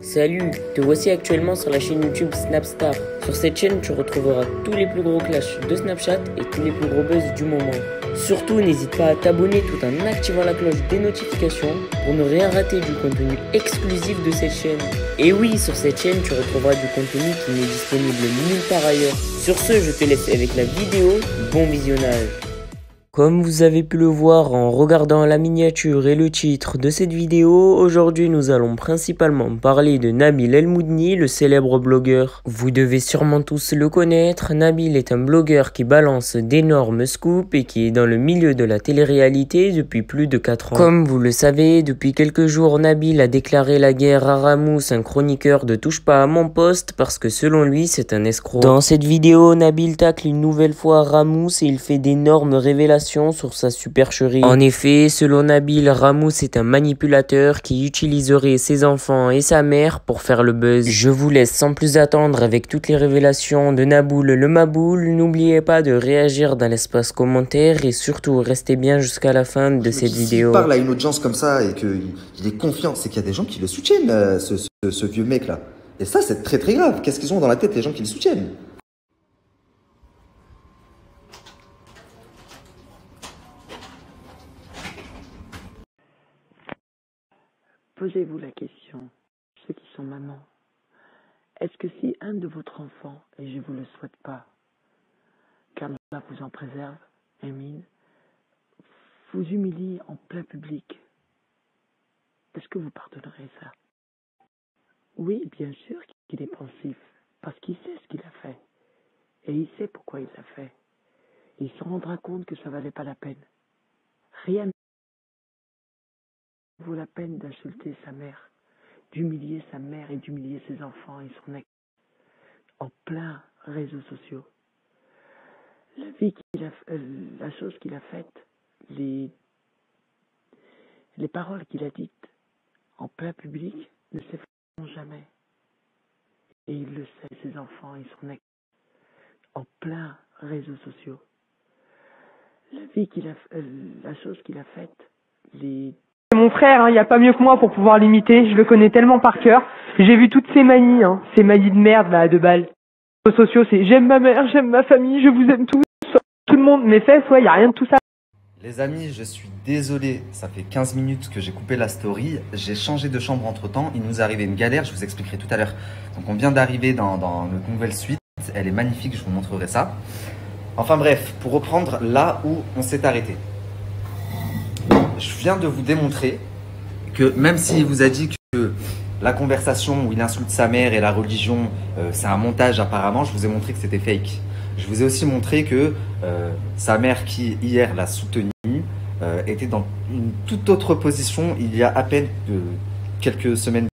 Salut, te voici actuellement sur la chaîne YouTube Snapstar. Sur cette chaîne, tu retrouveras tous les plus gros clashs de Snapchat et tous les plus gros buzz du moment. Surtout, n'hésite pas à t'abonner tout en activant la cloche des notifications pour ne rien rater du contenu exclusif de cette chaîne. Et oui, sur cette chaîne, tu retrouveras du contenu qui n'est disponible nulle part ailleurs. Sur ce, je te laisse avec la vidéo. Bon visionnage. Comme vous avez pu le voir en regardant la miniature et le titre de cette vidéo, aujourd'hui nous allons principalement parler de Nabil El-Moudni, le célèbre blogueur. Vous devez sûrement tous le connaître, Nabil est un blogueur qui balance d'énormes scoops et qui est dans le milieu de la télé-réalité depuis plus de 4 ans. Comme vous le savez, depuis quelques jours, Nabil a déclaré la guerre à Ramous, un chroniqueur de Touche pas à mon poste, parce que selon lui c'est un escroc. Dans cette vidéo, Nabil tacle une nouvelle fois Ramous et il fait d'énormes révélations sur sa supercherie. En effet, selon Nabil, Ramous est un manipulateur qui utiliserait ses enfants et sa mère pour faire le buzz. Je vous laisse sans plus attendre avec toutes les révélations de Naboul le Maboul. N'oubliez pas de réagir dans l'espace commentaire et surtout restez bien jusqu'à la fin de cette vidéo. S'il parle à une audience comme ça et qu'il est confiant, c'est qu'il y a des gens qui le soutiennent, ce vieux mec là. Et ça, c'est très très grave. Qu'est-ce qu'ils ont dans la tête les gens qui le soutiennent? Posez-vous la question, ceux qui sont mamans, est-ce que si un de votre enfant, et je ne vous le souhaite pas, car Allah vous en préserve, Amin, vous humilie en plein public, est-ce que vous pardonnerez ça? Oui, bien sûr qu'il est pensif, parce qu'il sait ce qu'il a fait, et il sait pourquoi il l'a fait. Il se rendra compte que ça valait pas la peine. Rien ne vaut la peine d'insulter sa mère, d'humilier sa mère et d'humilier ses enfants et son ex en plein réseaux sociaux. La vie qu'il a, la chose qu'il a faite, les paroles qu'il a dites en plein public ne s'effaceront jamais. Et il le sait, ses enfants et son ex en plein réseaux sociaux. La vie qu'il a, la chose qu'il a faite, Mon frère, il n'y a pas mieux que moi pour pouvoir l'imiter, je le connais tellement par cœur. J'ai vu toutes ces manies, ces manies de merde là, de balles. Les réseaux sociaux, c'est j'aime ma mère, j'aime ma famille, je vous aime tous, tout le monde. Mes fesses, ouais, il n'y a rien de tout ça. Les amis, je suis désolé, ça fait 15 minutes que j'ai coupé la story. J'ai changé de chambre entre temps, il nous est arrivé une galère, je vous expliquerai tout à l'heure. Donc on vient d'arriver dans notre nouvelle suite, elle est magnifique, je vous montrerai ça. Enfin bref, pour reprendre là où on s'est arrêté. Je viens de vous démontrer que même s'il vous a dit que la conversation où il insulte sa mère et la religion, c'est un montage apparemment, je vous ai montré que c'était fake. Je vous ai aussi montré que sa mère qui hier l'a soutenu était dans une toute autre position il y a à peine quelques semaines.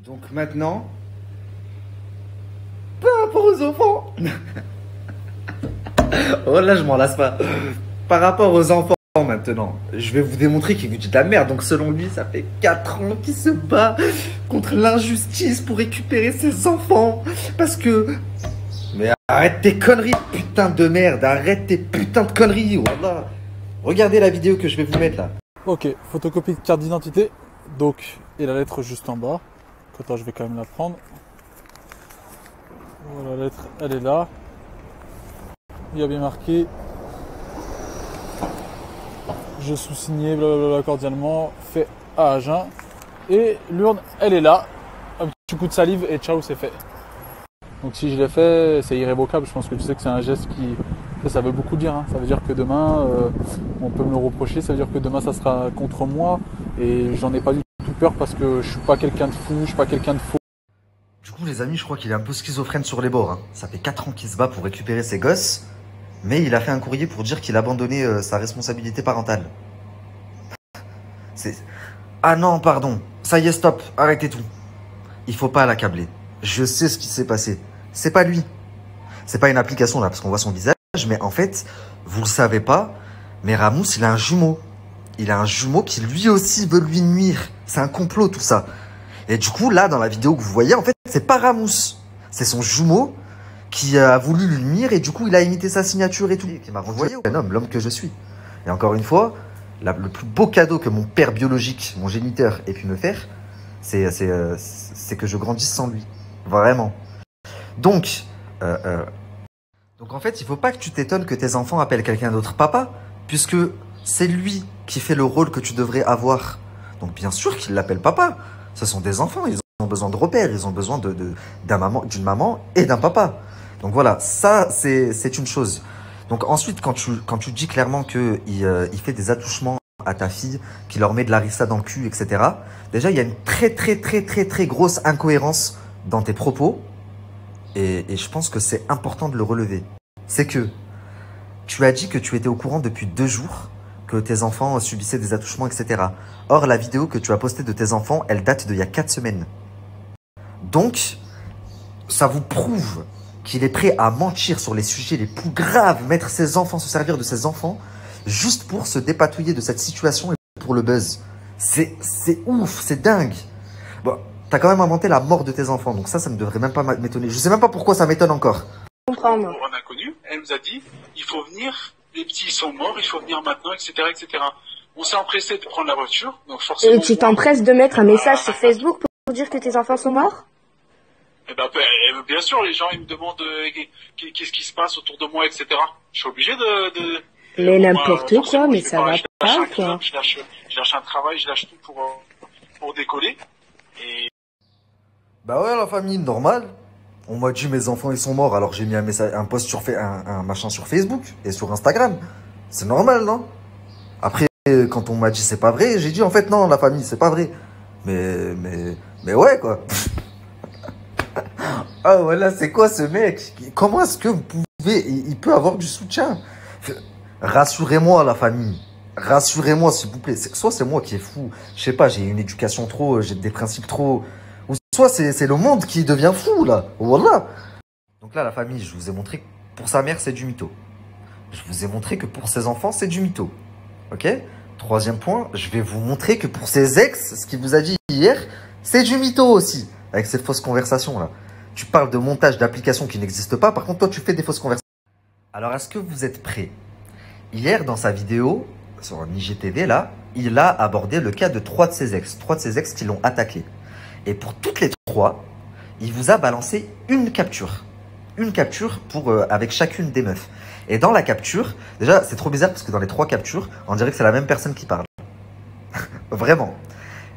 Donc maintenant, par rapport aux enfants, oh là je m'en lasse pas, par rapport aux enfants, maintenant, je vais vous démontrer qu'il vous dit de la merde. Donc selon lui, ça fait 4 ans qu'il se bat contre l'injustice pour récupérer ses enfants. Parce que... Mais arrête tes conneries, putain de merde. Arrête tes putains de conneries, wallah. Regardez la vidéo que je vais vous mettre là. Ok, photocopie de carte d'identité. Donc, et la lettre juste en bas. Attends, je vais quand même la prendre. Voilà, la lettre, elle est là. Il y a bien marqué... Je sous-signé, blablabla, cordialement, fait à Agen. Et l'urne, elle est là. Un petit coup de salive et ciao, c'est fait. Donc si je l'ai fait, c'est irrévocable. Je pense que tu sais que c'est un geste qui... Ça veut beaucoup dire. Ça veut dire que demain, on peut me le reprocher. Ça veut dire que demain, ça sera contre moi. Et j'en ai pas du tout peur parce que je suis pas quelqu'un de fou, je suis pas quelqu'un de faux. Du coup, les amis, je crois qu'il est un peu schizophrène sur les bords. Ça fait 4 ans qu'il se bat pour récupérer ses gosses. Mais il a fait un courrier pour dire qu'il abandonnait sa responsabilité parentale. Ah non, pardon. Ça y est, stop. Arrêtez tout. Il faut pas l'accabler. Je sais ce qui s'est passé. C'est pas lui. C'est pas une application là, parce qu'on voit son visage. Mais en fait, vous le savez pas, mais Ramous, il a un jumeau. Il a un jumeau qui lui aussi veut lui nuire. C'est un complot tout ça. Et du coup, là, dans la vidéo que vous voyez, en fait, c'est pas Ramous. C'est son jumeau qui a voulu lui nuire et du coup il a imité sa signature et tout. Qui m'a renvoyé un homme, l'homme que je suis. Et encore une fois, le plus beau cadeau que mon père biologique, mon géniteur, ait pu me faire, c'est que je grandisse sans lui. Vraiment. Donc, en fait, il faut pas que tu t'étonnes que tes enfants appellent quelqu'un d'autre papa, puisque c'est lui qui fait le rôle que tu devrais avoir. Donc bien sûr qu'il l'appelle papa. Ce sont des enfants, ils ont besoin de repères, ils ont besoin d'une maman et d'un papa. Donc voilà, ça c'est une chose. Donc ensuite, quand tu dis clairement qu'il il fait des attouchements à ta fille, qu'il leur met de la rissa dans le cul, etc. Déjà, il y a une très grosse incohérence dans tes propos. Et je pense que c'est important de le relever. C'est que tu as dit que tu étais au courant depuis 2 jours que tes enfants subissaient des attouchements, etc. Or, la vidéo que tu as postée de tes enfants, elle date d'il y a 4 semaines. Donc, ça vous prouve qu'il est prêt à mentir sur les sujets les plus graves, mettre ses enfants, se servir de ses enfants, juste pour se dépatouiller de cette situation et pour le buzz. C'est ouf, c'est dingue. Bon, t'as quand même inventé la mort de tes enfants, donc ça ne devrait même pas m'étonner. Je sais même pas pourquoi ça m'étonne encore. Comprendre. Pour un inconnu, elle nous a dit, il faut venir, les petits sont morts, il faut venir maintenant, etc., etc. On s'est empressé de prendre la voiture, donc forcément... Et tu t'empresses de mettre un message sur Facebook pour dire que tes enfants sont morts? Eh ben, bien sûr, les gens, ils me demandent qu'est-ce qui se passe autour de moi, etc. Je suis obligé de mais n'importe quoi, mais ça va pas, quoi. Je lâche un travail, je lâche tout pour décoller. Et... Bah ouais, la famille, normal. On m'a dit mes enfants ils sont morts, alors j'ai mis un post sur un machin sur Facebook et sur Instagram. C'est normal, non? Après, quand on m'a dit c'est pas vrai, j'ai dit en fait non, la famille c'est pas vrai. Mais ouais quoi. Ah voilà, c'est quoi ce mec? Comment est-ce que vous pouvez, il peut avoir du soutien? Rassurez-moi la famille. Rassurez-moi s'il vous plaît. Soit c'est moi qui est fou, je sais pas, j'ai une éducation trop, j'ai des principes trop... Ou soit c'est le monde qui devient fou, là. Voilà. Donc là, la famille, je vous ai montré que pour sa mère, c'est du mytho. Je vous ai montré que pour ses enfants, c'est du mytho. Ok? 3e point, je vais vous montrer que pour ses ex, ce qu'il vous a dit hier, c'est du mytho aussi. Avec cette fausse conversation, là. Tu parles de montage d'applications qui n'existent pas. Par contre, toi, tu fais des fausses conversations. Alors, est-ce que vous êtes prêts? Hier, dans sa vidéo, sur un IGTV, là, il a abordé le cas de 3 de ses ex. 3 de ses ex qui l'ont attaqué. Et pour toutes les 3, il vous a balancé une capture. Une capture avec chacune des meufs. Et dans la capture, déjà, c'est trop bizarre parce que dans les 3 captures, on dirait que c'est la même personne qui parle. Vraiment.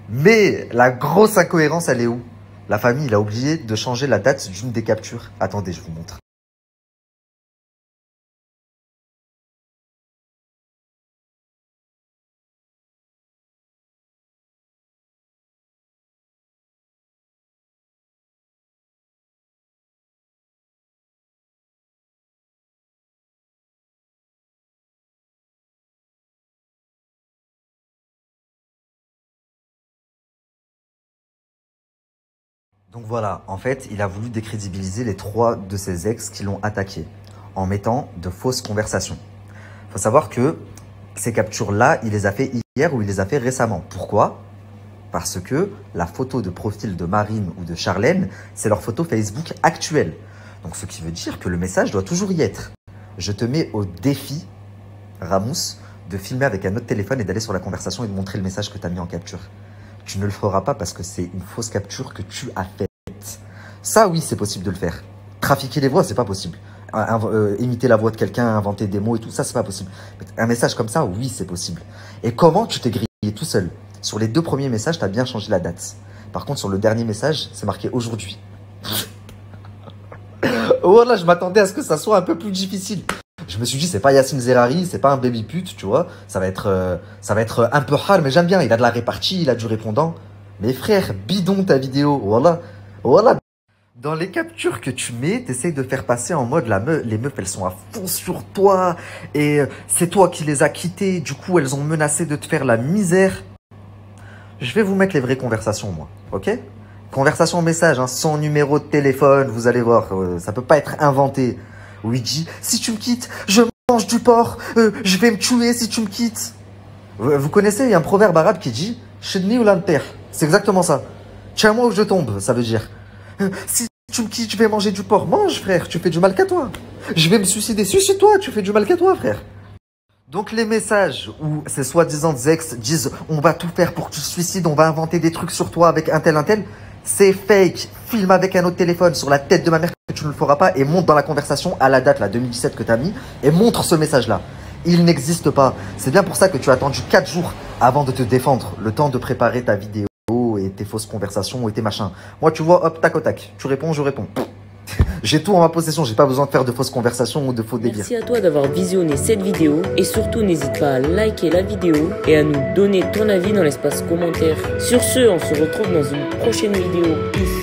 Mais la grosse incohérence, elle est où? La famille, il a oublié de changer la date d'une des captures. Attendez, je vous montre. Donc voilà, en fait, il a voulu décrédibiliser les 3 de ses ex qui l'ont attaqué en mettant de fausses conversations. Il faut savoir que ces captures-là, il les a fait hier ou il les a fait récemment. Pourquoi? Parce que la photo de profil de Marine ou de Charlène, c'est leur photo Facebook actuelle. Donc ce qui veut dire que le message doit toujours y être. Je te mets au défi, Ramous, de filmer avec un autre téléphone et d'aller sur la conversation et de montrer le message que tu as mis en capture. Tu ne le feras pas parce que c'est une fausse capture que tu as faite. Ça, oui, c'est possible de le faire. Trafiquer les voix, c'est pas possible. Imiter la voix de quelqu'un, inventer des mots et tout, ça, c'est pas possible. Un message comme ça, oui, c'est possible. Et comment tu t'es grillé tout seul? Sur les 2 premiers messages, tu as bien changé la date. Par contre, sur le dernier message, c'est marqué aujourd'hui. Voilà, je m'attendais à ce que ça soit un peu plus difficile. Je me suis dit, c'est pas Yacine Zerari, c'est pas un baby pute, tu vois. Ça va être un peu hard, mais j'aime bien. Il a de la répartie, il a du répondant. Mais frère, bidon ta vidéo, voilà. Voilà. Dans les captures que tu mets, t'essayes de faire passer en mode les meufs, elles sont à fond sur toi. Et c'est toi qui les as quittées. Du coup, elles ont menacé de te faire la misère. Je vais vous mettre les vraies conversations, moi. Ok? Conversation message, hein, sans numéro de téléphone, vous allez voir. Ça peut pas être inventé. Où il dit, si tu me quittes, je mange du porc, je vais me tuer si tu me quittes. Vous connaissez, il y a un proverbe arabe qui dit, Shedni ou l'anter. C'est exactement ça. Tiens-moi ou je tombe, ça veut dire. Si tu me quittes, je vais manger du porc. Mange, frère, tu fais du mal qu'à toi. Je vais me suicider. Suicide-toi, tu fais du mal qu'à toi, frère. Donc les messages où ces soi-disant ex disent on va tout faire pour que tu te suicides, on va inventer des trucs sur toi avec un tel, c'est fake. Filme avec un autre téléphone sur la tête de ma mère que tu ne le feras pas et monte dans la conversation à la date là 2017 que tu as mis et montre ce message-là. Il n'existe pas. C'est bien pour ça que tu as attendu 4 jours avant de te défendre, le temps de préparer ta vidéo et tes fausses conversations et tes machins. Moi tu vois, hop, tac au tac, tu réponds, je réponds. J'ai tout en ma possession, j'ai pas besoin de faire de fausses conversations ou de faux délires. Merci à toi d'avoir visionné cette vidéo et surtout n'hésite pas à liker la vidéo et à nous donner ton avis dans l'espace commentaire. Sur ce, on se retrouve dans une prochaine vidéo. Peace.